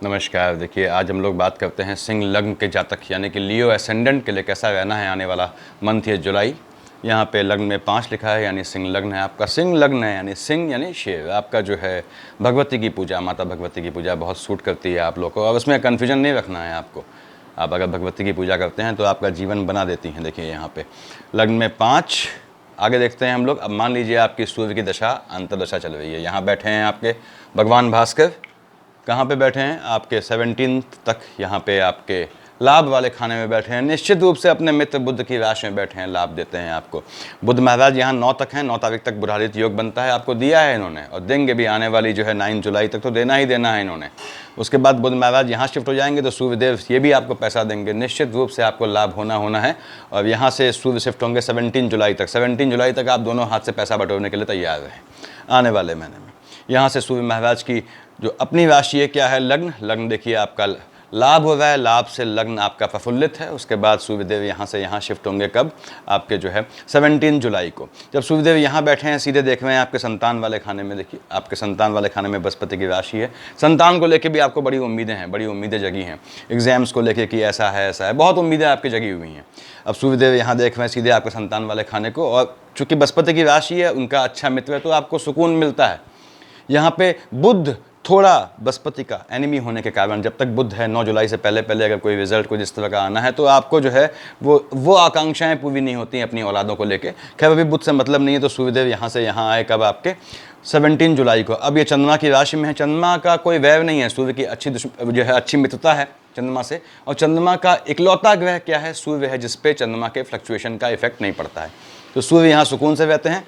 नमस्कार। देखिए, आज हम लोग बात करते हैं सिंह लग्न के जातक यानी कि लियो एसेंडेंट के लिए कैसा रहना है आने वाला मंथ या जुलाई। यहाँ पे लग्न में 5 लिखा है यानी सिंह लग्न है आपका। सिंह लग्न है यानी सिंह यानी शेर। आपका जो है भगवती की पूजा, माता भगवती की पूजा बहुत सूट करती है आप लोग को, और उसमें कन्फ्यूजन नहीं रखना है आपको। आप अगर भगवती की पूजा करते हैं तो आपका जीवन बना देती हैं। देखिए यहाँ पे लग्न में 5। आगे देखते हैं हम लोग। अब मान लीजिए आपकी सूर्य की दशा अंतर्दशा चल रही है। यहाँ बैठे हैं आपके भगवान भास्कर। कहाँ पे बैठे हैं? आपके 17 तक यहाँ पे आपके लाभ वाले खाने में बैठे हैं। निश्चित रूप से अपने मित्र बुध की राशि में बैठे हैं, लाभ देते हैं आपको। बुध महाराज यहाँ 9 तक हैं, 9 तारीख तक बुधादित्य योग बनता है, आपको दिया है इन्होंने और देंगे भी। आने वाली जो है 9 जुलाई तक तो देना ही देना है इन्होंने। उसके बाद बुध महाराज यहाँ शिफ्ट हो जाएंगे तो सूर्यदेव ये भी आपको पैसा देंगे। निश्चित रूप से आपको लाभ होना है। और यहाँ से सूर्य शिफ्ट होंगे 17 जुलाई तक। 17 जुलाई तक आप दोनों हाथ से पैसा बटोरने के लिए तैयार रहें आने वाले महीने में। यहाँ से सूर्य महाराज की जो अपनी राशि है क्या है? लग्न। लग्न देखिए आपका लाभ हो रहा है, लाभ से लग्न आपका प्रफुल्लित है। उसके बाद सूर्यदेव यहाँ से यहाँ शिफ्ट होंगे कब? आपके जो है 17 जुलाई को। जब सूर्यदेव यहाँ बैठे हैं, सीधे देख रहे हैं आपके संतान वाले खाने में। देखिए आपके संतान वाले खाने में बृहस्पति की राशि है। संतान को लेकर भी आपको बड़ी उम्मीदें हैं, बड़ी उम्मीदें जगी हैं। एग्जाम्स को लेकर कि ऐसा है, बहुत उम्मीदें आपकी जगी हुई हैं। अब सूर्यदेव यहाँ देख रहे हैं सीधे आपके संतान वाले खाने को, और चूँकि बृहस्पति की राशि है, उनका अच्छा मित्र है, तो आपको सुकून मिलता है। यहाँ पे बुध थोड़ा बृहस्पति का एनिमी होने के कारण, जब तक बुध है 9 जुलाई से पहले पहले अगर कोई रिजल्ट कोई जिस तरह का आना है तो आपको जो है वो आकांक्षाएं पूरी नहीं होती हैं अपनी औलादों को लेके। खैर अभी बुध से मतलब नहीं है। तो सूर्यदेव यहाँ से यहाँ आए कब? आपके 17 जुलाई को। अब ये चंद्रमा की राशि में है। चंद्रमा का कोई वैर नहीं है, सूर्य की अच्छी मित्रता है चंद्रमा से। और चंद्रमा का इकलौता ग्रह क्या है? सूर्य है, जिसपे चंद्रमा के फ्लक्चुएशन का इफेक्ट नहीं पड़ता है। तो सूर्य यहाँ सुकून से रहते हैं।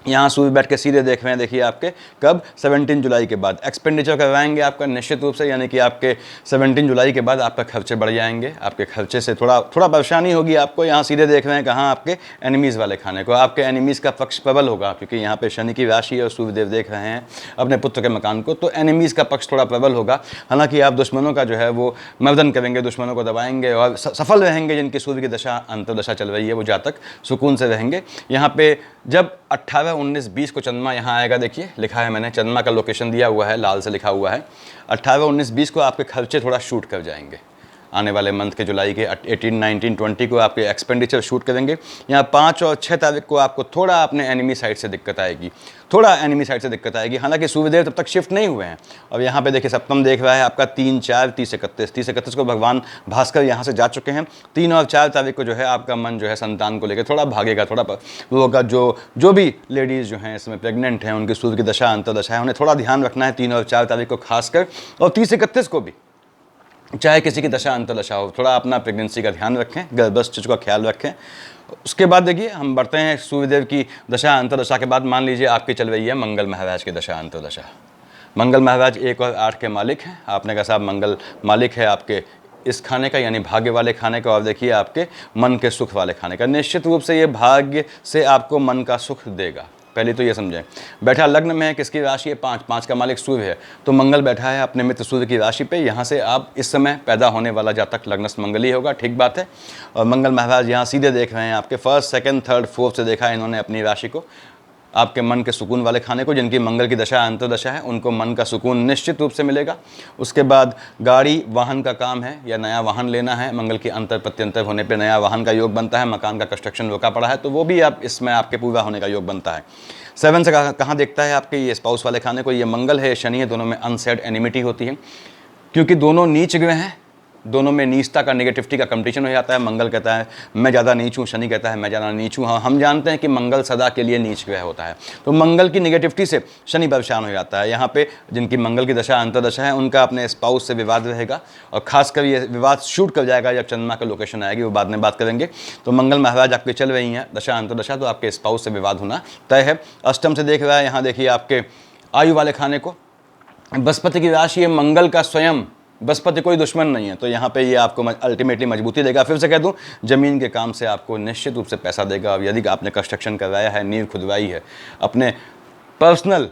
यहाँ सूर्य बैठ के सीधे देख रहे हैं। देखिए आपके कब? 17 जुलाई के बाद एक्सपेंडिचर करवाएंगे आपका निश्चित रूप से, यानी कि आपके 17 जुलाई के बाद आपका खर्चे बढ़ जाएंगे। आपके खर्चे से थोड़ा परेशानी होगी आपको। यहाँ सीधे देख रहे हैं कहाँ? आपके एनिमीज़ वाले खाने को। आपके एनिमीज़ का पक्ष प्रबल होगा, क्योंकि यहाँ पे शनि की राशि है और सूर्यदेव देख रहे हैं अपने पुत्र के मकान को, तो एनिमीज़ का पक्ष थोड़ा प्रबल होगा। हालांकि आप दुश्मनों का जो है वो मर्दन करेंगे, दुश्मनों को दबाएंगे और सफल रहेंगे। जिनकी सूर्य की दशा अंतर्दशा चल रही है वो जातक सुकून से रहेंगे। यहाँ पे जब 18, 19, 20 को चंद्रमा यहाँ आएगा, देखिए लिखा है मैंने, चंद्रमा का लोकेशन दिया हुआ है, लाल से लिखा हुआ है। 18, 19, 20 को आपके खर्चे थोड़ा शूट कर जाएंगे। आने वाले मंथ के जुलाई के 18, 19, 20 को आपके एक्सपेंडिचर शूट करेंगे। यहाँ 5 और 6 तारीख को आपको थोड़ा अपने एनिमी साइड से दिक्कत आएगी, हालांकि सूर्यदेव तब तक शिफ्ट नहीं हुए हैं। और यहाँ पे देखिए सप्तम देख रहा है आपका 3, 4, 30, 31 को भगवान भास्कर यहाँ से जा चुके हैं। 3 और 4 तारीख को जो है आपका मन जो है संतान को लेकर थोड़ा भागेगा, थोड़ा वो होगा। जो भी लेडीज़ जो हैं इसमें प्रेग्नेंट हैं, उनकी सूर्य की दशा अंतर्दशा है, उन्हें थोड़ा ध्यान रखना है 3 और 4 तारीख को खासकर। और 30, 31 को भी, चाहे किसी की दशा अंतर्दशा हो, थोड़ा अपना प्रेगनेंसी का ध्यान रखें, गर्भस्थ चीज़ का ख्याल रखें। उसके बाद देखिए हम बढ़ते हैं सूर्यदेव की दशा अंतर्दशा के बाद। मान लीजिए आपकी चल रही है मंगल महाराज की दशा अंतर्दशा। मंगल महाराज 1 और 8 के मालिक हैं। आपने कहा साहब मंगल मालिक है आपके इस खाने का, यानी भाग्य वाले खाने का, और देखिए आपके मन के सुख वाले खाने का। निश्चित रूप से ये भाग्य से आपको मन का सुख देगा। पहले तो ये समझें। बैठा लग्न में है, किसकी राशि है? 5 का मालिक सूर्य है, तो मंगल बैठा है अपने मित्र सूर्य की राशि पे। यहाँ से आप इस समय पैदा होने वाला जातक लग्नस्थ मंगल ही होगा, ठीक बात है। और मंगल महाराज यहाँ सीधे देख रहे हैं आपके 1st, 2nd, 3rd, 4th से देखा है इन्होंने अपनी राशि को, आपके मन के सुकून वाले खाने को। जिनकी मंगल की दशा अंतर्दशा है उनको मन का सुकून निश्चित रूप से मिलेगा। उसके बाद गाड़ी वाहन का काम है या नया वाहन लेना है, मंगल की अंतर प्रत्यंतर होने पे नया वाहन का योग बनता है। मकान का कंस्ट्रक्शन रोका पड़ा है तो वो भी आप इसमें आपके पूरा होने का योग बनता है। 7 से कहाँ देखता है आपके? ये स्पाउस वाले खाने को। ये मंगल है, शनि है, दोनों में अनसेड एनिमिटी होती है, क्योंकि दोनों नीच ग्रह हैं। दोनों में नीचता का, नेगेटिविटी का कंपटीशन हो जाता है। मंगल कहता है मैं ज़्यादा नीच हूँ, शनि कहता है मैं ज़्यादा नीच हूँ। हाँ, हम जानते हैं कि मंगल सदा के लिए नीच ग्रह होता है, तो मंगल की नेगेटिविटी से शनि परेशान हो जाता है। यहाँ पे जिनकी मंगल की दशा अंतर्दशा है उनका अपने स्पाउस से विवाद रहेगा, और खासकर ये विवाद शूट कर जाएगा जब चंद्रमा का लोकेशन आएगी, वो बाद में बात करेंगे। तो मंगल महाराज आपके चल रही हैं दशा अंतर्दशा, तो आपके स्पाउस से विवाद होना तय है। अष्टम से देख रहा है, यहाँ देखिए आपके आयु वाले खाने को। बृहस्पति की राशि है, मंगल का स्वयं, बृहस्पति कोई दुश्मन नहीं है, तो यहाँ पे ये आपको अल्टीमेटली मजबूती देगा। फिर से कह दूँ, ज़मीन के काम से आपको निश्चित रूप से पैसा देगा। अब यदि आपने कंस्ट्रक्शन करवाया है, नींव खुदवाई है अपने पर्सनल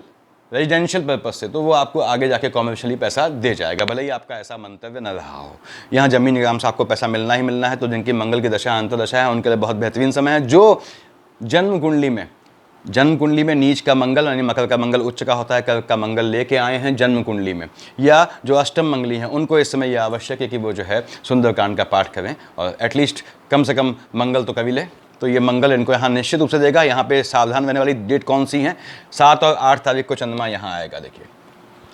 रेजिडेंशियल पर्पस से, तो वो आपको आगे जाके कॉमर्शियली पैसा दे जाएगा, भले ही आपका ऐसा मंतव्य न रहा हो। यहाँ ज़मीन के काम से आपको पैसा मिलना ही मिलना है। तो जिनकी मंगल की दशा अंतर्दशा है उनके लिए बहुत बेहतरीन समय है। जो जन्म कुंडली में जन्म कुंडली में नीच का मंगल यानी मकर का मंगल उच्च का होता है, कर्क का मंगल लेके आए हैं जन्म कुंडली में, या जो अष्टम मंगली हैं उनको इस समय यह आवश्यक है कि वो जो है सुंदरकांड का पाठ करें और एटलीस्ट कम से कम मंगल तो कभी लें। तो ये मंगल इनको यहाँ निश्चित रूप से देगा। यहाँ पे सावधान रहने वाली डेट कौन सी है, 7 और 8 तारीख को चंद्रमा यहाँ आएगा देखिए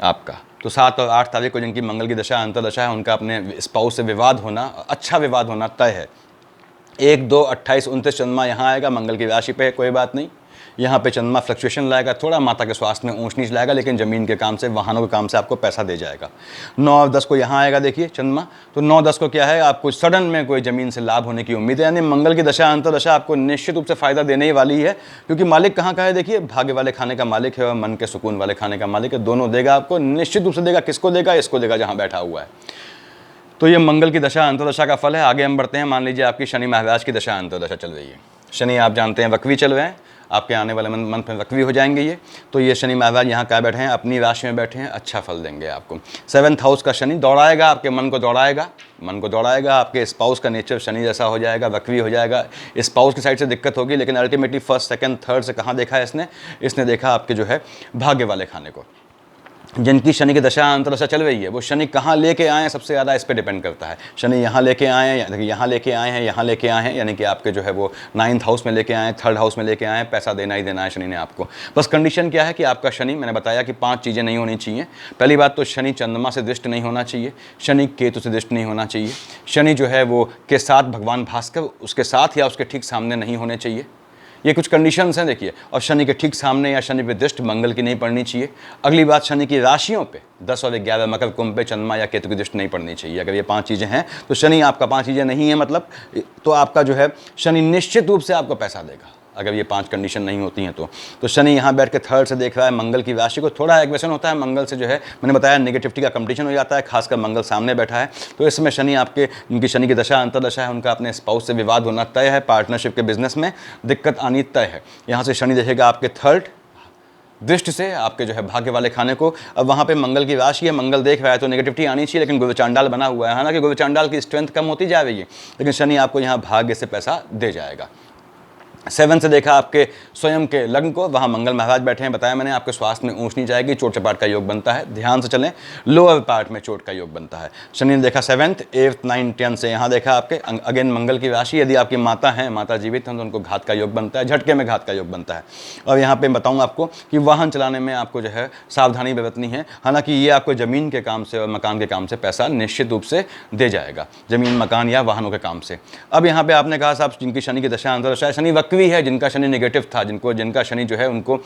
आपका। तो 7 और 8 तारीख को जिनकी मंगल की दशा अंतर्दशा है उनका अपने स्पाउस से विवाद होना, अच्छा विवाद होना तय है। 1, 2, 28, 29 चंद्रमा यहाँ आएगा, मंगल की राशि पे है, कोई बात नहीं। यहाँ पे चंद्रमा फ्लक्चुएशन लाएगा, थोड़ा माता के स्वास्थ्य में ऊंच नीच लाएगा, लेकिन ज़मीन के काम से, वाहनों के काम से आपको पैसा दे जाएगा। 9 और 10 को यहाँ आएगा देखिए चंद्रमा। तो 9, 10 को क्या है, आपको सडन में कोई ज़मीन से लाभ होने की उम्मीद है। यानी मंगल की दशा अंतर्दशा आपको निश्चित रूप से फायदा देने ही वाली है, क्योंकि मालिक कहाँ का है देखिए, भाग्य वाले खाने का मालिक है और मन के सुकून वाले खाने का मालिक है। दोनों देगा आपको, निश्चित रूप से देगा। किसको देगा, इसको देगा जहाँ बैठा हुआ है। तो ये मंगल की दशा अंतर्दशा का फल है। आगे हम बढ़ते हैं। मान लीजिए आपकी शनि महाराज की दशा अंतर्दशा चल रही है। शनि आप जानते हैं वक्वी चल रहे हैं, आपके आने वाले मंथ में वक्वी हो जाएंगे ये। तो ये शनि महाराज यहाँ क्या बैठे हैं, अपनी राशि में बैठे हैं, अच्छा फल देंगे आपको। 7th हाउस का शनि दौड़ाएगा, आपके मन को दौड़ाएगा, मन को दौड़ाएगा। आपके स्पाउस का नेचर शनि जैसा हो जाएगा, वक्वी हो जाएगा। स्पाउस की साइड से दिक्कत होगी, लेकिन अल्टीमेटली 1st, 2nd, 3rd से कहाँ देखा है इसने देखा आपके जो है भाग्य वाले खाने को। जिनकी शनि की दशा अंतर्दशा चल रही है वो शनि कहाँ लेके आए हैं सबसे ज़्यादा इस पर डिपेंड करता है। शनि यहाँ लेके आए हैं, यहाँ लेके आए हैं, यहाँ लेके आए हैं, यानी कि आपके जो है वो 9th हाउस में लेके आए हैं, 3rd हाउस में लेके आए हैं। पैसा देना ही देना है शनि ने आपको। बस कंडीशन क्या है कि आपका शनि, मैंने बताया कि 5 चीज़ें नहीं होनी चाहिए। पहली बात तो शनि चंद्रमा से दृष्ट नहीं होना चाहिए, शनि केतु से दृष्ट नहीं होना चाहिए, शनि जो है वो के साथ भगवान भास्कर उसके साथ या उसके ठीक सामने नहीं होने चाहिए। ये कुछ कंडीशंस हैं देखिए। और शनि के ठीक सामने या शनि पे दृष्टि मंगल की नहीं पड़नी चाहिए। अगली बात, शनि की राशियों पे 10 और 11 मकर कुंभ पे चंद्रमा या केतु की दृष्टि नहीं पड़नी चाहिए। अगर ये 5 चीज़ें हैं तो शनि आपका 5 चीज़ें नहीं है मतलब, तो आपका जो है शनि निश्चित रूप से आपको पैसा देगा अगर ये 5 कंडीशन नहीं होती हैं तो शनि यहाँ बैठ के 3rd से देख रहा है मंगल की राशि को। थोड़ा एग्वेशन होता है मंगल से, जो है मैंने बताया नेगेटिविटी का कंपटीशन हो जाता है, खासकर मंगल सामने बैठा है। तो इस समय शनि आपके, जिनकी शनि की दशा अंतर्दशा है, उनका अपने स्पाउस से विवाद होना तय है। पार्टनरशिप के बिजनेस में दिक्कत आनी तय है। यहाँ से शनि देखेगा आपके 3rd दृष्टि से आपके जो है भाग्य वाले खाने को। अब वहाँ पे मंगल की राशि है, मंगल देख रहा है तो नेगेटिविटी आनी चाहिए, लेकिन गुरु चांडाल बना हुआ है। हालांकि गुरु चांडाल की स्ट्रेंथ कम होती जा रही है, लेकिन शनि आपको यहाँ भाग्य से पैसा दे जाएगा। 7 से देखा आपके स्वयं के लग्न को, वहाँ मंगल महाराज बैठे हैं। बताया मैंने, आपके स्वास्थ्य में ऊँच नहीं जाएगी, चोट चपाट का योग बनता है, ध्यान से चलें, लोअर पार्ट में चोट का योग बनता है। शनि ने देखा 7th, 8th, 9th, 10th से यहाँ देखा आपके अगेन मंगल की राशि। यदि आपकी माता हैं, माता जीवित हैं, तो उनको घात का योग बनता है, झटके में घात का योग बनता है। और यहाँ पे बताऊँ आपको कि वाहन चलाने में आपको जो है सावधानी बरतनी है। हालांकि ये आपको ज़मीन के काम से और मकान के काम से पैसा निश्चित रूप से दे जाएगा, ज़मीन मकान या वाहनों के काम से। अब यहाँ पे आपने कहा साहब जिनकी शनि की दशा अंतर्दशा है, शनि वक्वी है, जिनका शनि नेगेटिव था, जिनका शनि जो है उनको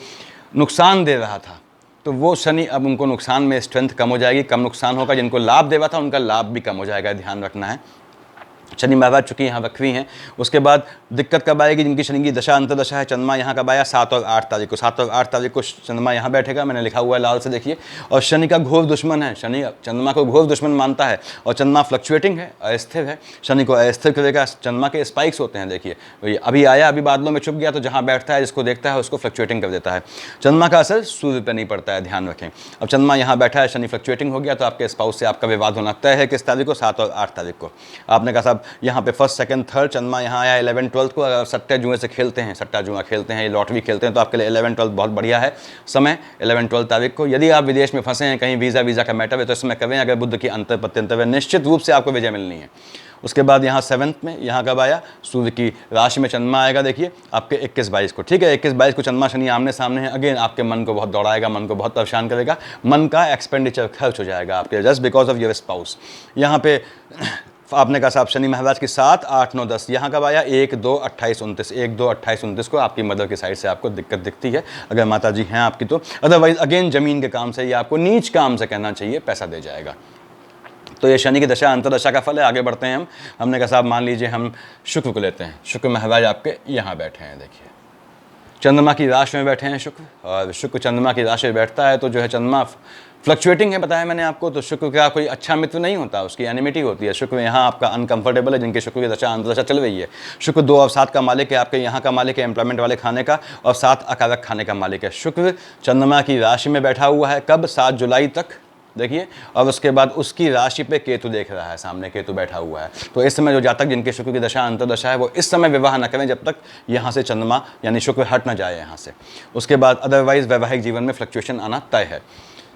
नुकसान दे रहा था, तो वो शनि अब उनको नुकसान में स्ट्रेंथ कम हो जाएगी, कम नुकसान होगा। जिनको लाभ दे रहा था उनका लाभ भी कम हो जाएगा, ध्यान रखना है। शनि महाराज चूंकि यहाँ वक्वी हैं। उसके बाद दिक्कत कब आएगी, जिनकी शनि की दशा अंतर्दशा है, चंद्रमा यहाँ कब आया, 7 और 8 तारीख को। 7 और 8 तारीख को चंद्रमा यहाँ बैठेगा, मैंने लिखा हुआ है लाल से देखिए। और शनि का घोर दुश्मन है, शनि चंद्रमा को घोर दुश्मन मानता है। और चंद्रमा फ्लक्चुएटिंग है, अस्थिर है, शनि को अस्थिर करेगा। चंद्रमा के स्पाइक्स होते हैं देखिए, अभी आया, अभी बादलों में छुप गया, तो जहाँ बैठता है जिसको देखता है उसको फ्लक्चुएटिंग कर देता है। चंद्रमा का असर सूर्य पर नहीं पड़ता है, ध्यान रखें। अब चंद्रमा यहाँ बैठा है, शनि फ्लक्चुएटिंग हो गया, तो आपके स्पाउस से आपका विवाद होना तय है। किस तारीख को, 7 और 8 तारीख को। आपने कहा साहब यहाँ पे 1st, 2nd, 3rd चंद्रमा यहाँ आया 11, 12 को। अगर सट्टा जुए से खेलते हैं, सट्टा जुआ खेलते हैं, लॉटरी खेलते हैं, तो आपके लिए 11, 12 बहुत बढ़िया है समय, 11, 12 तारीख को। यदि आप विदेश में फंसे हैं, कहीं वीज़ा का मैटर है, तो इसमें करें। अगर बुध की अंतर प्रत्यंतर है, निश्चित रूप से आपको विजय मिलनी है। उसके बाद यहाँ 7th में यहाँ कब आया, सूर्य की राशि में चंद्रमा आएगा देखिए आपके 21-22 को। ठीक है, 21-22 को चंद्रमा शनि आमने सामने है। अगेन आपके मन को बहुत दौड़ाएगा, मन को बहुत परेशान करेगा, मन का एक्सपेंडिचर खर्च हो जाएगा आपके, just because of your spouse. यहाँ पे आपने कहा साहब शनि महाराज की 7, 8, 9, 10 यहाँ कब आया, 1, 2, 28, 29, 1, 2, 28, 29 को आपकी मदर की साइड से आपको दिक्कत दिखती है, अगर माता जी हैं आपकी तो। अदरवाइज अगेन ज़मीन के काम से या आपको नीच काम से कहना चाहिए, पैसा दे जाएगा। तो ये शनि की दशा अंतर्दशा का फल है। आगे बढ़ते हैं हमने कहा साहब मान लीजिए हम शुक्र को लेते हैं। शुक्र महाराज आपके यहाँ बैठे हैं देखिए, चंद्रमा की राशि में बैठे हैं शुक्र। और शुक्र चंद्रमा की राशि में बैठता है तो जो है चंद्रमा फ्लक्चुएटिंग है, बताया मैंने आपको। तो शुक्र का कोई अच्छा मित्र नहीं होता, उसकी एनिमिटी होती है। शुक्र यहाँ आपका अनकंफर्टेबल है, जिनके शुक्र की दशा अंतर्दशा चल रही है। शुक्र 2 और 7 का मालिक है, आपके यहाँ का मालिक है एम्प्लॉयमेंट वाले खाने का, और 7 अकारक खाने का मालिक है। शुक्र चंद्रमा की राशि में बैठा हुआ है, कब, 7 जुलाई तक। देखिए, और उसके बाद उसकी राशि पे केतु देख रहा है, सामने केतु बैठा हुआ है। तो इस समय जो जातक जिनके शुक्र की दशा अंतर्दशा है वो इस समय विवाह न करें जब तक यहाँ से चंद्रमा यानी शुक्र हट ना जाए यहाँ से। उसके बाद अदरवाइज वैवाहिक जीवन में फ्लक्चुएशन आना तय है।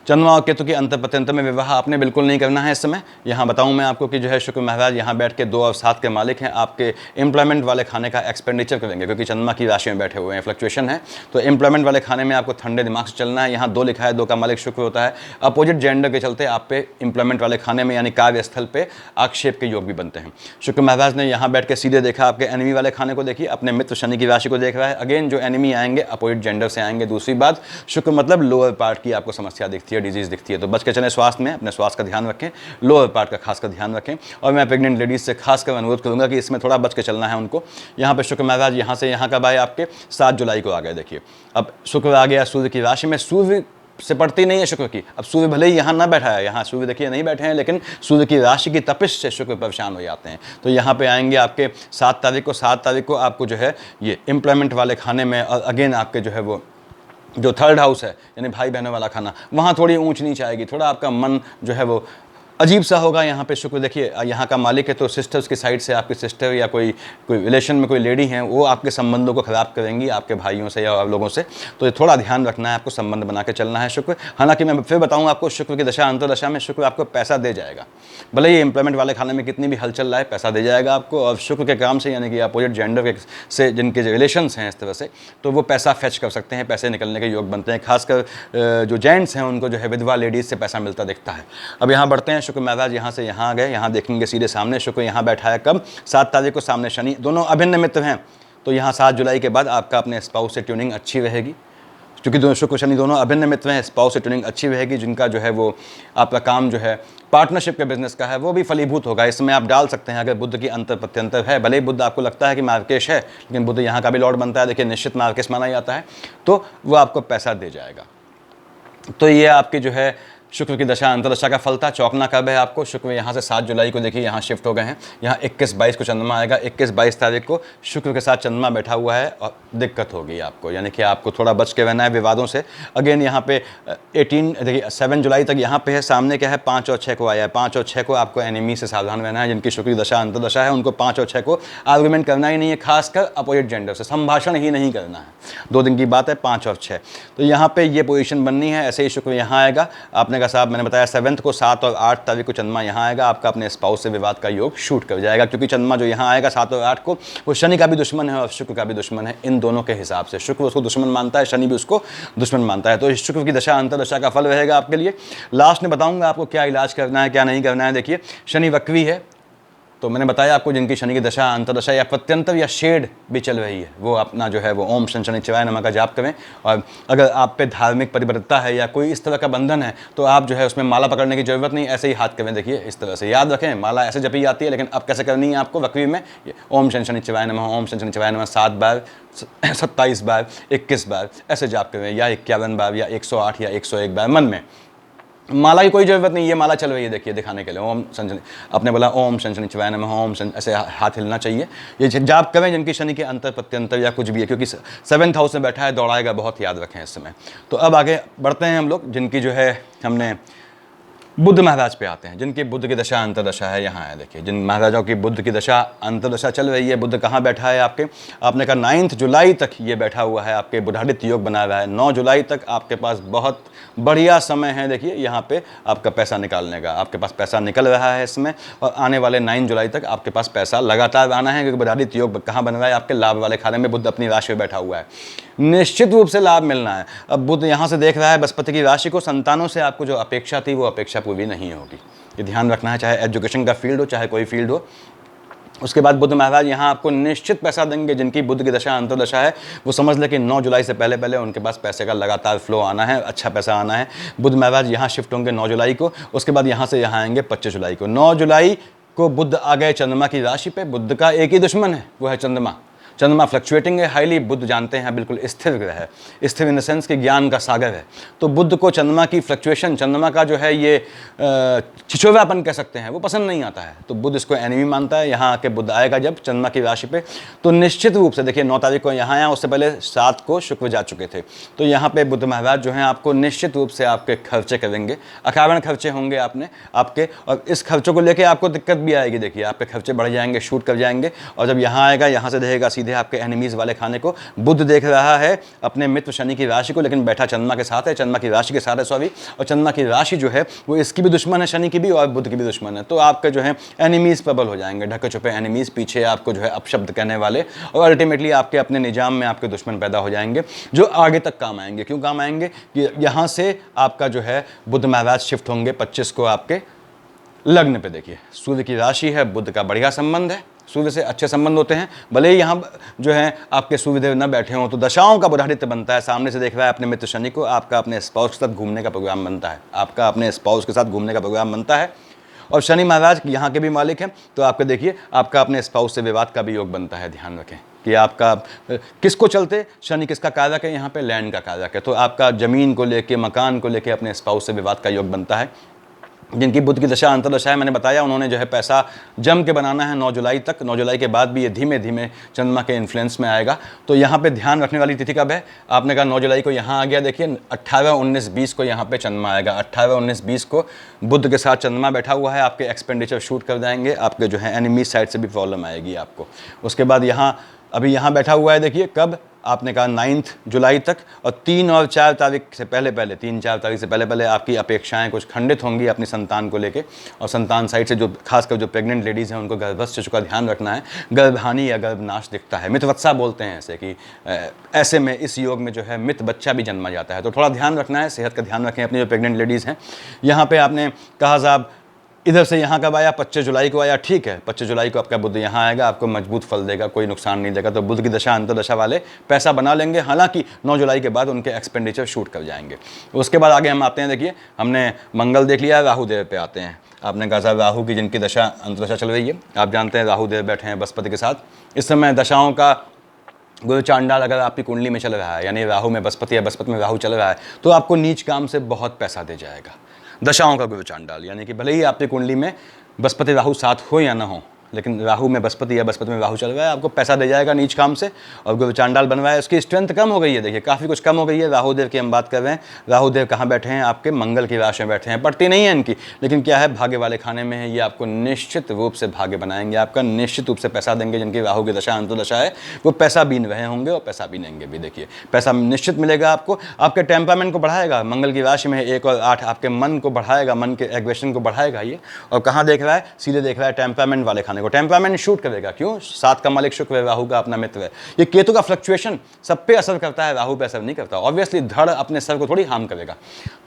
चंद्रमा और केतु की अंतर प्रत्यंतर में विवाह आपने बिल्कुल नहीं करना है इस समय। यहाँ बताऊँ मैं आपको कि जो है शुक्र महाराज यहाँ बैठ के 2 और 7 के मालिक हैं, आपके एम्प्लॉयमेंट वाले खाने का एक्सपेंडिचर करेंगे, क्योंकि चंद्रमा की राशि में बैठे हुए हैं, फ्लक्चुएशन है। तो एम्प्लॉयमेंट वाले खाने में आपको ठंडे दिमाग से चलना है। यहाँ 2 लिखा है, 2 का मालिक शुक्र होता है। अपोजिट जेंडर के चलते आप पे एम्प्लॉयमेंट वाले खाने में यानी कार्यस्थल पे आक्षेप के योग भी बनते हैं। शुक्र महाराज ने यहाँ बैठ के सीधे देखा आपके एनिमी वाले खाने को, देखिए अपने मित्र शनि की राशि को देख रहा है। अगेन जो एनिमी आएंगे अपोजिट जेंडर से आएंगे। दूसरी बात, शुक्र मतलब लोअर पार्ट की आपको समस्या दिखती है, डिजीज दिखती है, तो बच के चलें स्वास्थ्य में, अपने स्वास्थ्य का ध्यान रखें, लोअर पार्ट का खासकर ध्यान रखें। और मैं प्रेग्नेंट लेडीज से खासकर अनुरोध करूंगा कि इसमें थोड़ा बच के चलना है उनको। यहाँ पे शुक्र महाराज यहाँ से यहाँ कब आए, आपके 7 जुलाई को आ गए। देखिए अब शुक्र आ गया सूर्य की राशि में, सूर्य से पड़ती नहीं है शुक्र की। अब सूर्य भले ही यहाँ ना बैठा है, यहाँ सूर्य देखिए नहीं बैठे हैं, लेकिन सूर्य की राशि की तपिश से शुक्र परेशान हो जाते हैं। तो यहाँ पे आएंगे आपके 7 तारीख को। 7 तारीख को आपको जो है ये एम्प्लॉयमेंट वाले खाने में, और अगेन आपके जो है वो जो 3rd हाउस है यानी भाई बहनों वाला खाना, वहाँ थोड़ी ऊंच नीच आएगी, थोड़ा आपका मन जो है वो अजीब सा होगा। यहाँ पे शुक्र देखिए यहाँ का मालिक है, तो सिस्टर्स की साइड से आपकी सिस्टर या कोई रिलेशन में कोई लेडी हैं, वो आपके संबंधों को ख़राब करेंगी आपके भाइयों से या और लोगों से। तो ये थोड़ा ध्यान रखना है, आपको संबंध बना के चलना है शुक्र। हालांकि मैं फिर बताऊँ आपको, शुक्र की दशा अंतर्दशा में शुक्र आपको पैसा दे जाएगा, भले ही एम्प्लॉयमेंट वाले खाने में कितनी भी हलचल रहा है, पैसा दे जाएगा आपको। और शुक्र के काम से यानी कि अपोजिट जेंडर से जिनके रिलेशंस हैं इस तरह से, तो वो पैसा फेच कर सकते हैं, पैसे निकलने के योग बनते हैं। खासकर जो जेंट्स हैं उनको जो है विधवा लेडीज़ से पैसा मिलता दिखता है। अब यहाँ बढ़ते हैं, शुक्र महाराज यहाँ से यहाँ आ गए, यहाँ देखेंगे सीधे सामने शुक्र यहाँ बैठा है कब, 7 तारीख को। सामने शनि, दोनों अभिन्न मित्र हैं। तो यहाँ 7 जुलाई के बाद आपका अपने स्पाउस से ट्यूनिंग अच्छी रहेगी, क्योंकि दोनों शुक्र शनि दोनों अभिन्न मित्र हैं। स्पाउस से ट्यूनिंग अच्छी रहेगी। जिनका जो है वो आपका काम जो है पार्टनरशिप के बिजनेस का है, वो भी फलीभूत होगा। इसमें आप डाल सकते हैं अगर बुध की अंतर प्रत्यंतर है। भले ही बुध आपको लगता है कि मार्केश है, लेकिन बुध यहाँ का भी लॉर्ड बनता है, देखिए निश्चित मार्केश माना जाता है, तो वो आपको पैसा दे जाएगा। तो ये आपकी जो है शुक्र की दशा अंतर्दशा का फल था। चौंकना कब है आपको, शुक्र यहाँ से 7 जुलाई को देखिए यहाँ शिफ्ट हो गए हैं। यहाँ 21-22 को चंद्रमा आएगा। 21-22 तारीख को शुक्र के साथ चंद्रमा बैठा हुआ है और दिक्कत होगी आपको, यानी कि आपको थोड़ा बच के रहना है विवादों से। अगेन यहाँ पे 18 देखिए 7 जुलाई तक यहाँ पे है। सामने क्या है, 5 और 6 को आया है। 5 और 6 को आपको एनिमी से सावधान रहना है। जिनकी शुक्र की दशा अंतर्दशा है उनको 5 और 6 को आर्गूमेंट करना ही नहीं है, खासकर अपोजिट जेंडर से संभाषण ही नहीं करना है। 2 दिन की बात है, 5 और 6। तो यहाँ पे ये पोजीशन बननी है। ऐसे ही शुक्र यहाँ आएगा। आपने कहा साहब मैंने बताया 7 को, 7 और 8 तारीख को चंद्रमा यहाँ आएगा। आपका अपने स्पाउस से विवाद का योग शूट कर जाएगा, क्योंकि चंद्रमा जो यहाँ आएगा 7 और 8 को, वो शनि का भी दुश्मन है और शुक्र का भी दुश्मन है। इन दोनों के हिसाब से शुक्र उसको दुश्मन मानता है, शनि भी उसको दुश्मन मानता है। तो इस शुक्र की दशा अंतर्दशा का फल रहेगा आपके लिए। लास्ट में बताऊंगा आपको क्या इलाज करना है क्या नहीं करना है। देखिए शनि वक्री है, तो मैंने बताया आपको जिनकी शनि की दशा अंतर्दशा या प्रत्यंतर या शेड भी चल रही है, वो अपना जो है वो ओम शनिश्चराय नमः का जाप करें। और अगर आप पे धार्मिक परिबद्धता है या कोई इस तरह का बंधन है, तो आप जो है उसमें माला पकड़ने की जरूरत नहीं, ऐसे ही हाथ करें। देखिए इस तरह से याद रखें, माला ऐसे जपी जाती है, लेकिन अब कैसे करनी है आपको वक्री में। ओम शनिश्चराय नमः, ओम शनिश्चराय नमः 7 बार, 27 बार, 21 बार ऐसे जाप करें, या 51 बार या 108 या 101 बार मन में। माला की कोई जरूरत नहीं, ये माला चल रही है देखिए दिखाने के लिए। ओम शनि, आपने बोला ओम शनिश्चराय नमः, ओम शनि, ऐसे हाथ हिलना चाहिए। ये जाप करें जिनकी शनि के अंतर प्रत्यंतर या कुछ भी है, क्योंकि 7th हाउस में बैठा है, दौड़ाएगा बहुत, याद रखें इस समय। तो अब आगे बढ़ते हैं हम लोग, जिनकी जो है हमने बुध महाराज पे आते हैं, जिनकी बुध की दशा अंतर्दशा है। यहाँ है देखिए, जिन महाराजाओं की बुध की दशा अंतर्दशा चल रही है। बुध कहाँ बैठा है आपके, आपने कहा 9 जुलाई तक ये बैठा हुआ है, आपके बुधादित योग बना रहा है। 9 जुलाई तक आपके पास बहुत बढ़िया समय है। देखिए यहाँ पे आपका पैसा निकालने का, आपके पास पैसा निकल रहा है इसमें, और आने वाले 9 जुलाई तक आपके पास पैसा लगातार आना है, क्योंकि बुधादित योग कहाँ बन रहा है, आपके लाभ वाले खाने में। बुध अपनी राशि में बैठा हुआ है, निश्चित रूप से लाभ मिलना है। अब बुध यहाँ से देख रहा है बृहस्पति की राशि को, संतानों से आपको जो अपेक्षा थी वो अपेक्षा पूरी नहीं होगी, ये ध्यान रखना है, चाहे एजुकेशन का फील्ड हो चाहे कोई फील्ड हो। उसके बाद बुध महाराज यहाँ आपको निश्चित पैसा देंगे। जिनकी बुध की दशा अंतर्दशा है वो समझ ले कि 9 जुलाई से पहले पहले उनके पास पैसे का लगातार फ्लो आना है, अच्छा पैसा आना है। बुध महाराज यहाँ शिफ्ट होंगे 9 जुलाई को, उसके बाद यहाँ से यहाँ आएंगे 25 जुलाई को। 9 जुलाई को बुध आ गए चंद्रमा की राशि पे। बुध का एक ही दुश्मन है, वो है चंद्रमा। चंद्रमा फ्लक्चुएटिंग है हाईली, बुध जानते हैं बिल्कुल स्थिर ग्रह है, स्थिर इन द सेंस कि ज्ञान का सागर है। तो बुध को चंद्रमा की फ्लक्चुएशन, चंद्रमा का जो है ये छिछोरापन कह सकते हैं, वो पसंद नहीं आता है। तो बुध इसको एनिमी मानता है। यहाँ आके बुध आएगा जब चंद्रमा की राशि पे, तो निश्चित रूप से देखिए 9 तारीख को यहाँ आया, उससे पहले 7 को शुक्र जा चुके थे। तो यहाँ पे बुध महाराज जो हैं आपको निश्चित रूप से आपके खर्चे करेंगे, अकारण खर्चे होंगे आपके, और इस खर्चों को लेके आपको दिक्कत भी आएगी। देखिए आपके खर्चे बढ़ जाएंगे, शूट कर जाएंगे, और जब यहाँ आएगा यहाँ से देखेगा सीधे आपके एनिमीज वाले खाने को। बुध देख रहा है अपने मित्र शनि की राशि को, लेकिन बैठा चंद्रमा के साथ है, चंद्रमा की राशि के साथ है सॉरी, और चंद्रमा की राशि जो है वो इसकी भी दुश्मन है, शनि की भी और बुध की भी दुश्मन है। तो आपके जो है एनिमीज प्रबल हो जाएंगे, ढके छुपे एनिमीज, पीछे आपको जो है अपशब्द कहने वाले, और अल्टीमेटली आपके अपने निजाम में आपके दुश्मन पैदा हो जाएंगे, जो आगे तक काम आएंगे। क्यों काम आएंगे कि यहाँ से आपका जो है बुध महाराज शिफ्ट होंगे 25 को आपके लग्न पे। देखिए सूर्य की राशि है, बुध का बढ़िया संबंध है, सूर्य से अच्छे संबंध होते हैं। भले ही यहाँ जो है आपके सूर्यदेव न बैठे हों, तो दशाओं का बुधादित्य बनता है। सामने से देख रहा है अपने मित्र शनि को, आपका अपने स्पाउस के साथ घूमने का प्रोग्राम बनता है, आपका अपने स्पाउस के साथ घूमने का प्रोग्राम बनता है। और शनि महाराज यहाँ के भी मालिक हैं, तो आपके देखिए आपका अपने स्पाउस से विवाद का भी योग बनता है। ध्यान रखें कि आपका किसको चलते, शनि किसका कारक है, यहाँ पे लैंड का कारक है। तो आपका जमीन को लेके, मकान को लेके अपने स्पाउस से विवाद का योग बनता है। जिनकी बुध की दशा अंतर्दशा है, मैंने बताया उन्होंने जो है पैसा जम के बनाना है 9 जुलाई तक। 9 जुलाई के बाद भी ये धीमे धीमे चंद्रमा के इन्फ्लुएंस में आएगा। तो यहाँ पे ध्यान रखने वाली तिथि कब है, आपने कहा 9 जुलाई को यहाँ आ गया। देखिए 18, 19, 20 को यहाँ पे चंद्रमा आएगा। 18, 19, 20 को बुध के साथ चंद्रमा बैठा हुआ है, आपके एक्सपेंडिचर शूट कर जाएंगे, आपके जो है एनिमी साइड से भी प्रॉब्लम आएगी आपको। उसके बाद यहाँ अभी यहाँ बैठा हुआ है, देखिए कब, आपने कहा 9 जुलाई तक, और 3 और 4 तारीख से पहले 3-4 तारीख से पहले आपकी अपेक्षाएं कुछ खंडित होंगी अपनी संतान को लेके। और संतान साइड से जो खासकर जो प्रेग्नेंट लेडीज़ हैं उनको गर्भस्थ शिशु का ध्यान रखना है। गर्भहानि या गर्भनाश दिखता है, मितवत्सा बोलते हैं ऐसे, कि ऐसे में इस योग में जो है मित बच्चा भी जन्मा जाता है। तो थोड़ा ध्यान रखना है, सेहत का ध्यान रखें अपनी जो प्रेग्नेंट लेडीज़ हैं। यहाँ पर आपने कहा साहब इधर से यहाँ कब आया, 25 जुलाई को आया, ठीक है। 25 जुलाई को आपका बुध यहाँ आएगा, आपको मजबूत फल देगा, कोई नुकसान नहीं देगा। तो बुध की दशा अंतर्दशा वाले पैसा बना लेंगे, हालांकि 9 जुलाई के बाद उनके एक्सपेंडिचर शूट कर जाएंगे। उसके बाद आगे हम आते हैं, देखिए हमने मंगल देख लिया, राहु देव पे आते हैं। आपने कहा साहब राहु की जिनकी दशा अंतर्दशा चल रही है, आप जानते हैं राहु देव बैठे हैं बृहस्पति के साथ। इस समय दशाओं का गुरु चांडाल अगर आपकी कुंडली में चल रहा है, यानी राहु में बृहस्पति या बृहस्पति में राहु चल रहा है, तो आपको नीच काम से बहुत पैसा दे जाएगा। दशाओं का गुरु चांडाल, यानी कि भले ही आपकी कुंडली में बृहस्पति राहु साथ हो या ना हो, लेकिन राहु में बृहस्पति या बृहस्पति में राहु चल रहा है, आपको पैसा दे जाएगा नीच काम से। और गुरु चांडाल बन रहा है, उसकी स्ट्रेंथ कम हो गई है। देखिए काफ़ी कुछ कम हो गई है। राहु देव की हम बात कर रहे हैं, राहु देव कहाँ बैठे हैं, आपके मंगल की राशि में बैठे हैं। पड़ती नहीं है इनकी, लेकिन क्या है, भाग्य वाले खाने में है। ये आपको निश्चित रूप से भाग्य बनाएंगे, आपका निश्चित रूप से पैसा देंगे। जिनकी राहु की दशा अंतर्दशा है वो पैसा बीन रहे होंगे और पैसा बीनेंगे भी। देखिए पैसा निश्चित मिलेगा आपको, आपके टेम्परामेंट को बढ़ाएगा। मंगल की राशि में 1 और 8 आपके मन को बढ़ाएगा, मन के एग्रेशन को बढ़ाएगा ये। और कहाँ देख रहा है, सीधे देख रहा है टेम्परामेंट वाले खाने को। टेम्परामेंट शूट करेगा, क्यों, 7 का मालिक शुक्र है, राहु का अपना मित्र है। ये केतु का फ्लक्चुएशन सब पे असर करता है, राहु पे असर नहीं करता। ऑब्वियसली धड़ अपने सर को थोड़ी हार्म करेगा।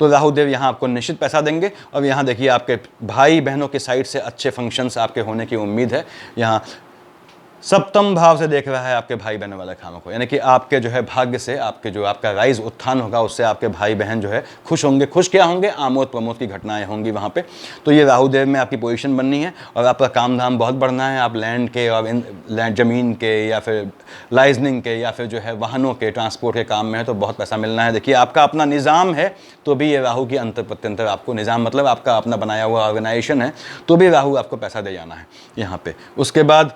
तो राहु देव यहाँ आपको निश्चित पैसा देंगे। और यहाँ देखिए आपके भाई बहनों के साइड से अच्छे फंक्शंस आपके होने की उम्मीद है। यहाँ सप्तम भाव से देख रहा है आपके भाई बहनों वाले खानों को, यानी कि आपके जो है भाग्य से आपके जो आपका राइज उत्थान होगा, उससे आपके भाई बहन जो है खुश होंगे। खुश क्या होंगे, आमोद प्रमोद की घटनाएं होंगी वहाँ पे। तो ये राहु देव में आपकी पोजीशन बननी है और आपका काम धाम बहुत बढ़ना है। आप लैंड के और लैंड ज़मीन के या फिर लाइजनिंग के या फिर जो है वाहनों के ट्रांसपोर्ट के काम में है, तो बहुत पैसा मिलना है। देखिए आपका अपना निज़ाम है, तो भी ये राहु की अंतर प्रत्यंतर आपको निज़ाम मतलब आपका अपना बनाया हुआ ऑर्गेनाइजेशन है, तो भी राहु आपको पैसा दे जाना है यहाँ पे। उसके बाद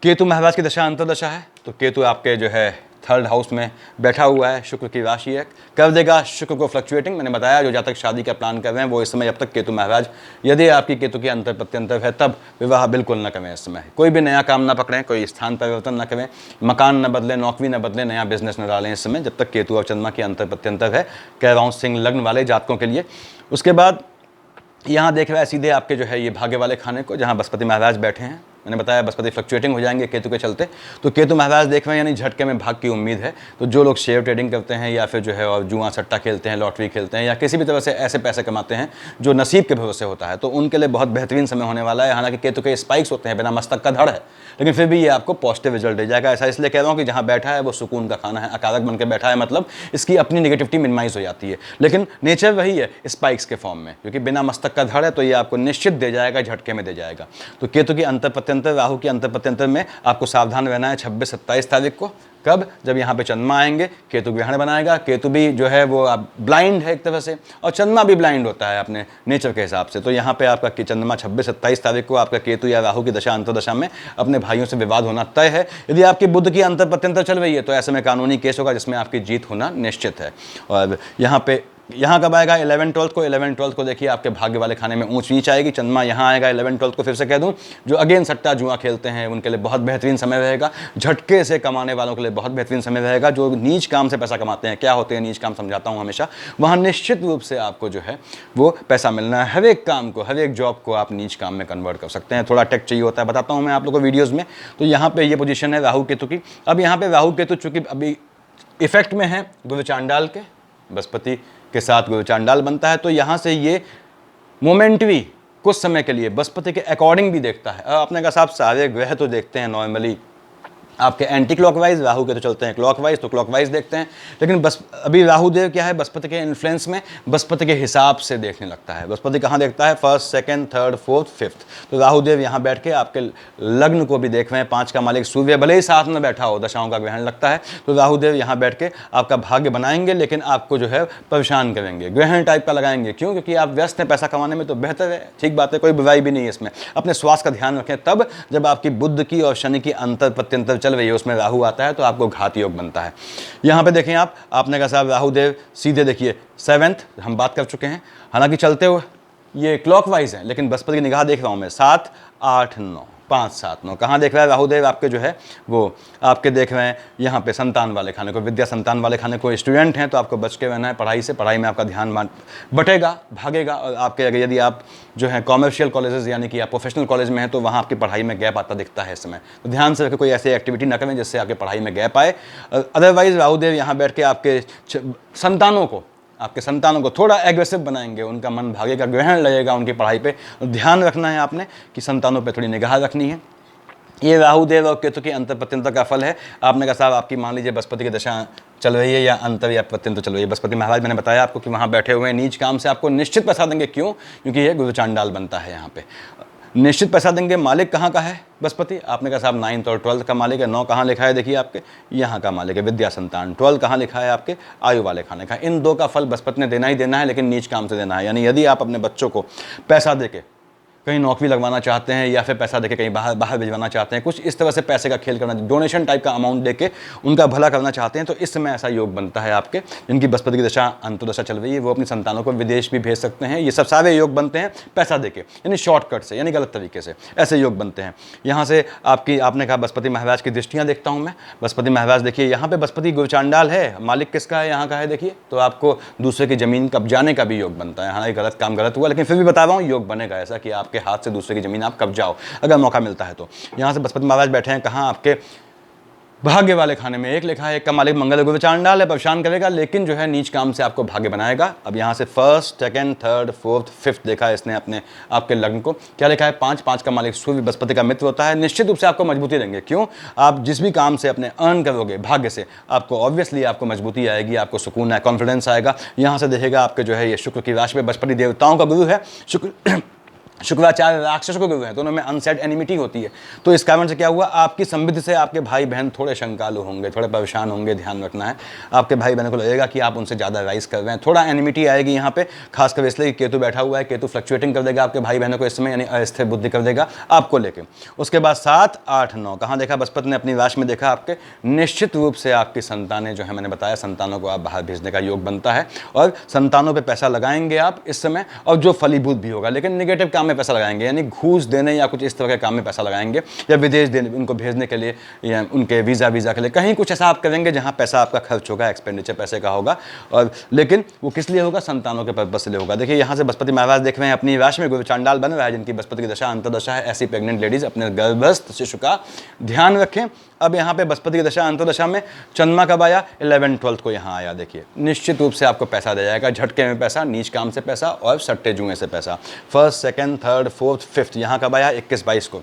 केतु महाराज की दशा अंतर्दशा है, तो केतु आपके जो है 3rd हाउस में बैठा हुआ है, शुक्र की राशि है, कर देगा शुक्र को फ्लक्चुएटिंग। मैंने बताया जो जातक शादी का प्लान कर रहे हैं वो इस समय, जब तक केतु महाराज, यदि आपकी केतु की अंतर प्रत्यंतर है, तब विवाह बिल्कुल न करें। इस समय कोई भी नया काम ना पकड़ें, कोई स्थान परिवर्तन न करें, मकान न बदलें, नौकरी न बदलें, नया बिजनेस न डालें इस समय, जब तक केतु और चंद्रमा की अंतर प्रत्यंतर है। कह रहा हूँ सिंह लग्न वाले जातकों के लिए। उसके बाद यहाँ देख रहा है सीधे आपके जो है ये भाग्य वाले खाने को, जहाँ बृहस्पति महाराज बैठे हैं। मैंने बताया बृहस्पति फ्लक्चुएटिंग हो जाएंगे केतु के चलते, तो केतु महाराज देख रहे हैं, यानी झटके में भाग की उम्मीद है। तो जो लोग शेयर ट्रेडिंग करते हैं या फिर जो है और जुआ सट्टा खेलते हैं, लॉटरी खेलते हैं, या किसी भी तरह से ऐसे पैसे कमाते हैं जो नसीब के भरोसे होता है, तो उनके लिए बहुत बेहतरीन समय होने वाला है। हालांकि केतु के स्पाइक्स होते हैं, बिना मस्तक का धड़ है, लेकिन फिर भी ये आपको पॉजिटिव रिजल्ट दे जाएगा। ऐसा इसलिए कह रहा हूँ कि जहाँ बैठा है वो सुकून का खाना है, अकारक बन के बैठा है, मतलब इसकी अपनी नेगेटिविटी मिनिमाइज हो जाती है, लेकिन नेचर वही है स्पाइक्स के फॉर्म में, क्योंकि बिना मस्तक का धड़ है, तो ये आपको निश्चित दे जाएगा, झटके में दे जाएगा। तो केतु की अंतर प्रत्यंतर प्रत्यंतर, राहु की अंतर प्रत्यंतर में आपको सावधान रहना है 26-27 तारीख को। कब? जब यहाँ पे चंद्रमा आएंगे, केतु ग्रहण बनाएगा। केतु भी जो है वो आप ब्लाइंड है एक तरह से, और चंद्रमा भी ब्लाइंड होता है अपने नेचर के हिसाब से। तो यहाँ पे आपका चंद्रमा 26-27 तारीख को आपका केतु या राहु की दशा अंतर्दशा में अपने भाइयों से विवाद होना तय है। यदि आपकी बुध की अंतर प्रत्यंतर चल रही है तो ऐसे में कानूनी केस होगा जिसमें आपकी जीत होना निश्चित है। और यहाँ कब आएगा? 11-12 को। 11-12 को देखिए आपके भाग्य वाले खाने में ऊंच नीच आएगी। चंद्रमा यहाँ आएगा 11-12 को। फिर से कह दूं, जो अगेन सट्टा जुआ खेलते हैं उनके लिए बहुत बेहतरीन समय रहेगा। झटके से कमाने वालों के लिए बहुत बेहतरीन समय रहेगा। जो नीच काम से पैसा कमाते हैं, क्या होते हैं नीच काम समझाता हूँ हमेशा, वहाँ निश्चित रूप से आपको जो है वो पैसा मिलना है। हर एक काम को, हर एक जॉब को आप नीच काम में कन्वर्ट कर सकते हैं। थोड़ा टेक चाहिए होता है, बताता हूँ मैं आप लोगों को वीडियोज़ में। तो यहाँ पर ये पोजिशन है राहु केतु की। अब यहाँ पर राहु केतु चूँकि अभी इफेक्ट में है गुरु चांडाल के, बृहस्पति के साथ गुरु चांडाल बनता है, तो यहाँ से ये मोमेंटरी कुछ समय के लिए बृहस्पति के अकॉर्डिंग भी देखता है। आपने कहा साहब सारे ग्रह तो देखते हैं नॉर्मली आपके एंटी क्लॉकवाइज, राहु के तो चलते हैं क्लॉकवाइज, तो क्लॉकवाइज देखते हैं। लेकिन बस अभी राहु देव क्या है, बृहस्पति के इन्फ्लुएंस में बृहस्पति के हिसाब से देखने लगता है। बृहस्पति कहाँ देखता है? First, second, third, fourth, fifth. तो राहु देव यहाँ बैठ के आपके लग्न को भी देख रहे हैं। 5 का मालिक सूर्य भले ही साथ में बैठा हो, दशाओं का ग्रहण लगता है, तो राहु देव यहाँ बैठ के आपका भाग्य बनाएंगे, लेकिन आपको जो है परेशान करेंगे। ग्रहण टाइप का लगाएंगे। क्यों? क्योंकि आप व्यस्त हैं पैसा कमाने में, तो बेहतर है, ठीक बात है, कोई बुराई भी नहीं है इसमें। अपने स्वास्थ्य का ध्यान रखें। तब जब आपकी बुध की और शनि की अंतर प्रत्यंतर चल रही है, उसमें राहु आता है, तो आपको घात योग बनता है। यहाँ पे देखें आपने कहा साहब राहु देव सीधे देखिए 7th हम बात कर चुके हैं। हालांकि चलते हुए ये क्लॉकवाइज है, लेकिन बृहस्पति की निगाह देख रहा हूँ मैं 7, 8, 9, 5, 7, 9 कहाँ देख रहा है राहु देव? आपके जो है वो आपके देख रहे हैं यहाँ पे संतान वाले खाने को, विद्या संतान वाले खाने को। स्टूडेंट हैं तो आपको बच के रहना है पढ़ाई से। पढ़ाई में आपका ध्यान बटेगा, भागेगा। और आपके यदि आप जो है कॉमर्शियल कॉलेजेस यानी कि आप प्रोफेशनल कॉलेज में हैं, तो वहाँ आपकी पढ़ाई में गैप आता दिखता है इस समय। तो ध्यान से रखें, कोई ऐसी एक्टिविटी ना करें जिससे आपकी पढ़ाई में गैप आए। अदरवाइज राहु देव यहाँ बैठ के आपके संतानों को थोड़ा एग्रेसिव बनाएंगे। उनका मन भागेगा, ग्रहण लगेगा उनकी पढ़ाई पे। ध्यान रखना है आपने कि संतानों पे थोड़ी निगाह रखनी है। ये राहु देव और केतु की अंतर प्रत्यंतर का फल है। आपने कहा साहब आपकी मान लीजिए बृहस्पति की दशा चल रही है या अंतर या प्रत्यंतर चल रही है। बृहस्पति महाराज मैंने बताया आपको कि वहाँ बैठे हुए हैं, नीच काम से आपको निश्चित पैसा देंगे। क्यों? क्योंकि ये गुरु चांडाल बनता है। यहाँ पे निश्चित पैसा देंगे। मालिक कहाँ का है बृहस्पति? आपने कहा साहब 9th और 12th का मालिक है। 9 कहाँ लिखा है? देखिए आपके यहाँ का मालिक है विद्या संतान। 12 कहाँ लिखा है? आपके आयु वाले खाने का। इन 2 का फल बृहस्पति ने देना ही देना है, लेकिन नीच काम से देना है। यानी यदि आप अपने बच्चों को पैसा देके कहीं नौकरी लगवाना चाहते हैं या फिर पैसा देके कहीं बाहर भिजवाना चाहते हैं, कुछ इस तरह से पैसे का खेल करना, डोनेशन टाइप का अमाउंट देके उनका भला करना चाहते हैं, तो इस समय ऐसा योग बनता है आपके। जिनकी बृहस्पति की दशा अंतर्दशा चल रही है वो अपनी संतानों को विदेश भी भेज सकते हैं। ये सब सारे योग बनते हैं पैसा देके, यानी शॉर्टकट से, यानी गलत तरीके से ऐसे योग बनते हैं। यहाँ से आपने कहा बृहस्पति महाराज की दृष्टियाँ देखता हूँ मैं। बृहस्पति महाराज देखिए यहाँ पे बृहस्पति गुरु चांडाल है, मालिक किसका है? यहाँ का है। देखिए तो आपको दूसरे की जमीन कब्जाने का भी योग बनता है। हालांकि गलत काम गलत हुआ, लेकिन फिर भी बता रहा हूँ योग बनेगा ऐसा कि आपके हाथ से दूसरे की जमीन आप कब्जाओ अगर मौका मिलता है तो। यहां से बृहस्पति महाराज बैठे हैं कहां? आपके भाग्य वाले खाने में। 1 लिखा है, 1 का मालिक मंगल गुरु चांडाल है, परेशान करेगा, लेकिन जो है नीच काम से आपको भाग्य बनाएगा। अब यहाँ से 1st, 2nd, 3rd, 4th, 5th देखा है इसने अपने आपके लग्न को। क्या लिखा है? 5 का मालिक सूर्य बृहस्पति का मित्र होता है। निश्चित रूप से आपको मजबूती देंगे। क्यों? आप जिस भी काम से अपने अर्न करोगे भाग्य से, आपको ऑब्वियसली आपको मजबूती आएगी, आपको सुकून है, कॉन्फिडेंस आएगा। यहाँ से देखेगा आपके जो है ये शुक्र की राशि में बृहस्पति देवताओं का गुरु है। शुक्राचार्य राक्षसों के गुरु हैं, तो उनमें अनसेट एनिमिटी होती है। तो इस कारण से क्या हुआ, आपकी समृद्धि से आपके भाई बहन थोड़े शंकालु होंगे, थोड़े परेशान होंगे। ध्यान रखना है, आपके भाई बहनों को लगेगा कि आप उनसे ज़्यादा राइज कर रहे हैं। थोड़ा एनिमिटी आएगी यहाँ पे, खासकर इसलिए केतु बैठा हुआ है। केतु फ्लक्चुएटिंग कर देगा आपके भाई बहनों को इस समय, यानी अस्थिर बुद्धि कर देगा आपको लेके। उसके बाद 7, 8, 9 कहाँ देखा? बृहस्पति ने अपनी राशि में देखा आपके। निश्चित रूप से आपकी संतानें जो है, मैंने बताया संतानों को आप बाहर भेजने का योग बनता है, और संतानों पर पैसा लगाएंगे आप इस समय, और जो फलीभूत भी होगा। लेकिन निगेटिव काम में पैसा लगाएंगे, यानी घूस देने या कुछ इस तरह के काम में पैसा लगाएंगे, या विदेश देने उनको भेजने के लिए, या उनके वीज़ा के लिए, कहीं कुछ ऐसा आप करेंगे जहां पैसा आपका खर्च होगा, एक्सपेंडिचर पैसे का होगा। और लेकिन वो किस लिए होगा? संतानों के पर्पस से लिए होगा। देखिए यहाँ से बृहस्पति महाराज देख रहे हैं अपनी राशि में गुरु चांडाल बन रहा है। जिनकी बृहस्पति की दशा अंतर्दशा है, ऐसी प्रेग्नेंट लेडीज अपने गर्भस्थ शिशु का ध्यान रखें। अब यहाँ पे बृहस्पति की दशा अंतर्दशा में चंद्रमा कब आया? 11-12 को यहाँ आया। देखिए निश्चित रूप से आपको पैसा दे जाएगा, झटके में पैसा, नीच काम से पैसा, और सट्टे जुए से पैसा। 1st, 2nd, 3rd, 4th, 5th यहाँ कब आया? 21-22 को।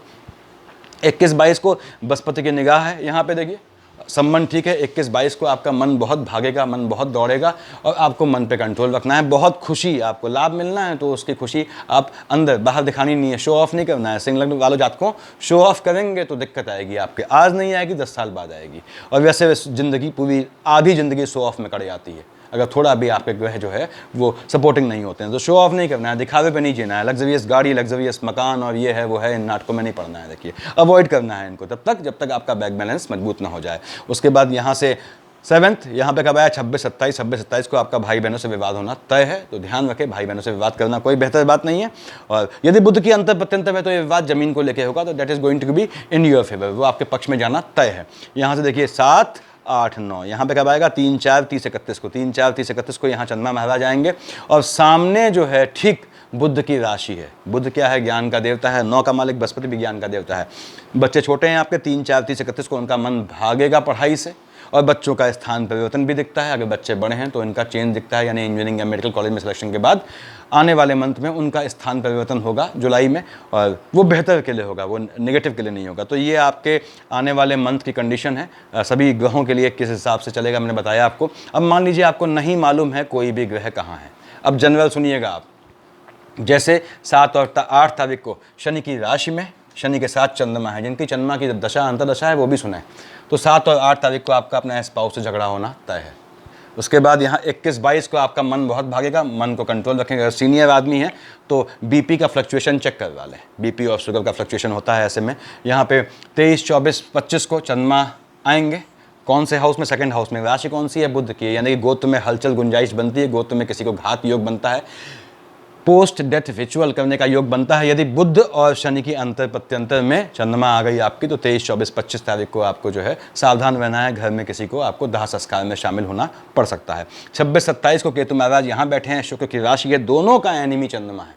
21-22 को बृहस्पति की निगाह है यहाँ पे। देखिए संबंध ठीक है। 21-22 को आपका मन बहुत भागेगा, मन बहुत दौड़ेगा और आपको मन पे कंट्रोल रखना है। बहुत खुशी, आपको लाभ मिलना है तो उसकी खुशी आप अंदर बाहर दिखानी नहीं है, शो ऑफ नहीं करना है। सिंह लग्न वालों जातकों, शो ऑफ करेंगे तो दिक्कत आएगी आपके, आज नहीं आएगी 10 साल बाद आएगी। और वैसे ज़िंदगी पूरी आधी ज़िंदगी शो ऑफ में कट जाती है अगर थोड़ा भी आपके ग्रह जो है वो सपोर्टिंग नहीं होते हैं। तो शो ऑफ नहीं करना है, दिखावे पे नहीं जीना है। लग्जरियस गाड़ी, लग्जरियस मकान और ये है वो है, इन नाटकों में नहीं पड़ना है। देखिए, अवॉइड करना है इनको तब तक जब तक आपका बैंक बैलेंस मजबूत ना हो जाए। उसके बाद यहाँ से 7th यहाँ पे कब आया, 26-27 को आपका भाई बहनों से विवाद होना तय है। तो ध्यान रखें, भाई बहनों से विवाद करना कोई बेहतर बात नहीं है। और यदि बुध की अंतर प्रत्यंतर है तो ये विवाद जमीन को लेकर होगा, तो that is going to be in your favour, वो आपके पक्ष में जाना तय है। यहाँ से देखिए 7, 8, 9 यहाँ पे कब आएगा, 3, 4, 30, 31 को, 3, 4, 30, 31 को यहाँ चंद्रमा महाराज आएंगे। और सामने जो है ठीक बुध की राशि है। बुध क्या है, ज्ञान का देवता है। 9 का मालिक बृहस्पति भी ज्ञान का देवता है। बच्चे छोटे हैं आपके, 3, 4, 30, 31 को उनका मन भागेगा पढ़ाई से और बच्चों का स्थान परिवर्तन भी दिखता है। अगर बच्चे बड़े हैं तो इनका चेंज दिखता है, यानी इंजीनियरिंग या मेडिकल कॉलेज में सिलेक्शन के बाद आने वाले मंथ में उनका स्थान परिवर्तन होगा जुलाई में, और वो बेहतर के लिए होगा, वो नेगेटिव के लिए नहीं होगा। तो ये आपके आने वाले मंथ की कंडीशन है। सभी ग्रहों के लिए किस हिसाब से चलेगा मैंने बताया आपको। अब मान लीजिए आपको नहीं मालूम है कोई भी ग्रह कहाँ है। अब जनरल सुनिएगा आप, जैसे 7 और 8 तारीख को शनि की राशि में शनि के साथ चंद्रमा है, जिनकी चंद्रमा की दशा अंतर्दशा है वो भी सुने। तो 7 और 8 तारीख को आपका अपना स्पाउस से झगड़ा होना तय है। उसके बाद यहाँ 21-22 को आपका मन बहुत भागेगा, मन को कंट्रोल रखेंगे। अगर सीनियर आदमी है तो बीपी का फ्लक्चुएशन चेक करवा लें, बीपी और शुगर का फ्लक्चुएशन होता है ऐसे में। यहाँ पे 23, 24, 25 को चंद्रमा आएंगे। कौन से हाउस में, 2nd हाउस में। राशि कौन सी है, बुध की, यानी कि गोत्र में हलचल गुंजाइश बनती है, गोत्र में किसी को घात योग बनता है, पोस्ट डेथ रिचुअल करने का योग बनता है। यदि बुध और शनि की अंतर प्रत्यंतर में चंद्रमा आ गई आपकी तो 23, 24, 25 तारीख को आपको जो है सावधान रहना है। घर में किसी को आपको दाह संस्कार में शामिल होना पड़ सकता है। 26, 27 को केतु महाराज यहाँ बैठे हैं, शुक्र की राशि है, दोनों का एनिमी चंद्रमा है।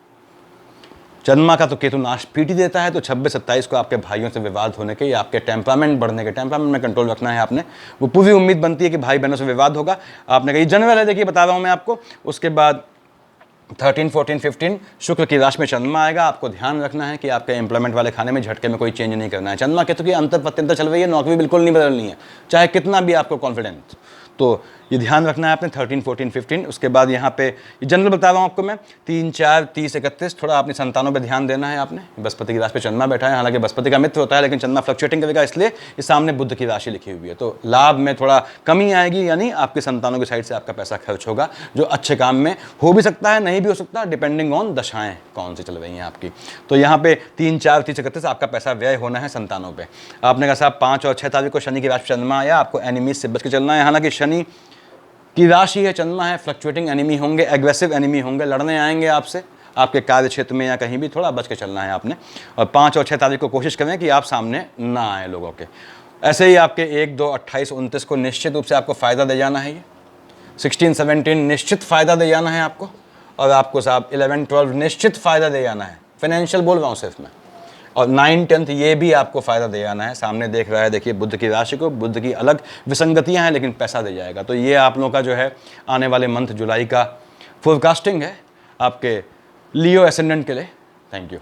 चंद्रमा का तो केतु नाश पीट ही देता है। तो 26, 27 को आपके भाइयों से विवाद होने के या आपके टेम्परामेंट बढ़ने के, टेम्परामेंट में कंट्रोल रखना है आपने। वो पूरी उम्मीद बनती है कि भाई बहनों से विवाद होगा। आपने कही जनरल है, देखिए बता रहा हूँ मैं आपको। उसके बाद 13, 14, 15 शुक्र की राशि में चंद्रमा आएगा। आपको ध्यान रखना है कि आपके एम्प्लॉयमेंट वाले खाने में झटके में कोई चेंज नहीं करना है। चंद्रमा केतु की अंतर प्रत्यंतर चल रही है, नौकरी बिल्कुल नहीं बदलनी है, चाहे कितना भी आपको कॉन्फिडेंस। तो ये ध्यान रखना है आपने 13, 14, 15। उसके बाद यहाँ पे जनरल बता रहा हूँ आपको मैं, 3, 4, 30, 31 थोड़ा अपनी संतानों पे ध्यान देना है आपने। बृहस्पति की राशि पे चंद्रमा बैठा है, हालांकि बृहस्पति का मित्र होता है लेकिन चंद्रमा फ्लक्चुएटिंग करेगा, इसलिए इस सामने बुध की राशि लिखी हुई है। तो लाभ में थोड़ा कमी आएगी, यानी आपके संतानों की साइड से आपका पैसा खर्च होगा, जो अच्छे काम में हो भी सकता है, नहीं भी हो सकता, डिपेंडिंग ऑन दशाएं कौन सी चल रही हैं आपकी। तो यहाँ पे 3, 4, 30, 31 आपका पैसा व्यय होना है संतानों पर। आपने कहा साहब 5 और 6 तारीख को शनि की राशि चंद्रमा आया, आपको एनिमीज से बच के चलना है। हालांकि शनि की राशि है, चंद्रमा है, फ्लक्चुएटिंग एनिमी होंगे, एग्रेसिव एनिमी होंगे, लड़ने आएंगे आपसे, आपके कार्य क्षेत्र में या कहीं भी, थोड़ा बच के चलना है आपने। और 5 और 6 तारीख को कोशिश करें कि आप सामने ना आए लोगों के। ऐसे ही आपके 1, 2, 28, 29 को निश्चित रूप से आपको फ़ायदा दे जाना है। ये 16, 17 निश्चित फ़ायदा दे जाना है आपको। और आपको साहब 11, 12 निश्चित फ़ायदा दे जाना है, फाइनेंशियल बोल रहा हूँ सिर्फ मैं। और 9, 10 ये भी आपको फ़ायदा दे जाना है। सामने देख रहा है, देखिए बुध की राशि को, बुध की अलग विसंगतियां हैं लेकिन पैसा दे जाएगा। तो ये आप लोगों का जो है आने वाले मंथ जुलाई का फोरकास्टिंग है आपके लियो एसेंडेंट के लिए। Thank you.